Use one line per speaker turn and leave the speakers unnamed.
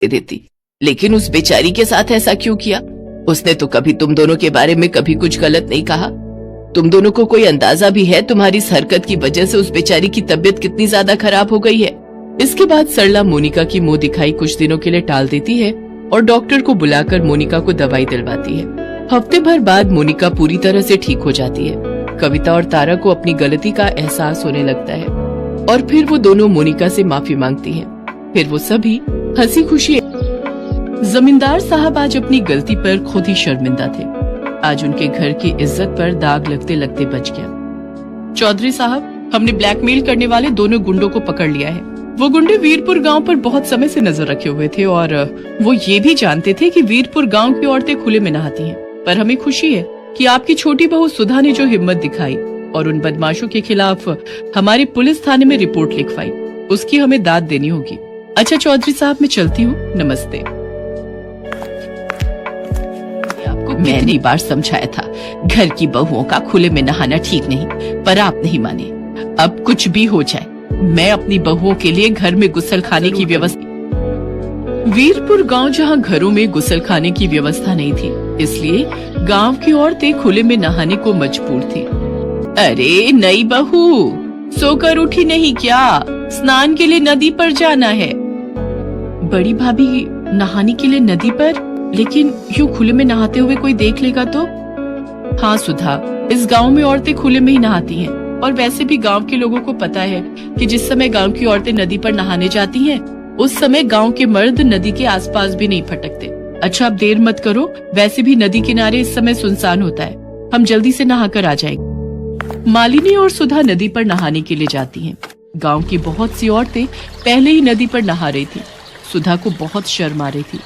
दे देती, लेकिन उस बेचारी के साथ ऐसा क्यों किया? उसने तो कभी तुम दोनों के बारे में कभी कुछ गलत नहीं कहा। तुम दोनों को कोई अंदाजा भी है तुम्हारी इस हरकत की वजह से उस बेचारी की तबीयत कितनी ज्यादा खराब हो गई है? इसके बाद सरला मोनिका की मुंह दिखाई कुछ दिनों के लिए टाल देती है और डॉक्टर को बुलाकर मोनिका को दवाई दिलवाती है। हफ्ते भर बाद मोनिका पूरी तरह से ठीक हो जाती है। कविता और तारा को अपनी गलती का एहसास होने लगता है और फिर वो दोनों मोनिका से माफी मांगती हैं। फिर वो सभी हंसी खुशी। जमींदार साहब आज अपनी गलती पर खुद ही शर्मिंदा थे। आज उनके घर की इज्जत पर दाग लगते लगते बच गया। चौधरी साहब, हमने ब्लैकमेल करने वाले दोनों गुंडों को पकड़ लिया है। वो गुंडे वीरपुर गांव पर बहुत समय से नजर रखे हुए थे और वो ये भी जानते थे कि वीरपुर गांव की औरतें खुले में नहाती हैं। पर हमें खुशी है कि आपकी छोटी बहू सुधा ने जो हिम्मत दिखाई और उन बदमाशों के खिलाफ हमारी पुलिस थाने में रिपोर्ट लिखवाई, उसकी हमें दाद देनी होगी। अच्छा चौधरी साहब, मैं चलती हूँ, नमस्ते। आपको मैंने बार समझाया था, घर की बहुओं का खुले में नहाना ठीक नहीं, पर आप नहीं माने। अब कुछ भी हो जाए, मैं अपनी बहुओं के लिए घर में गुसल खाने की व्यवस्था। वीरपुर गांव जहां घरों में गुसल खाने की व्यवस्था नहीं थी, इसलिए गांव की औरतें खुले में नहाने को मजबूर थी। अरे नई बहू, सोकर उठी नहीं क्या? स्नान के लिए नदी पर जाना है। बड़ी भाभी, नहाने के लिए नदी पर? लेकिन यूं खुले में नहाते हुए कोई देख लेगा तो? हाँ सुधा, इस गांव में औरतें खुले में ही नहाती हैं और वैसे भी गांव के लोगों को पता है कि जिस समय गांव की औरतें नदी पर नहाने जाती हैं, उस समय गांव के मर्द नदी के आसपास भी नहीं फटकते। अच्छा अब देर मत करो, वैसे भी नदी किनारे इस समय सुनसान होता है, हम जल्दी से नहाकर आ जाएंगे। मालिनी और सुधा नदी पर नहाने के लिए जाती हैं। गांव की बहुत सी औरतें पहले ही नदी पर नहा रही थी। सुधा को बहुत शर्म आ रही थी।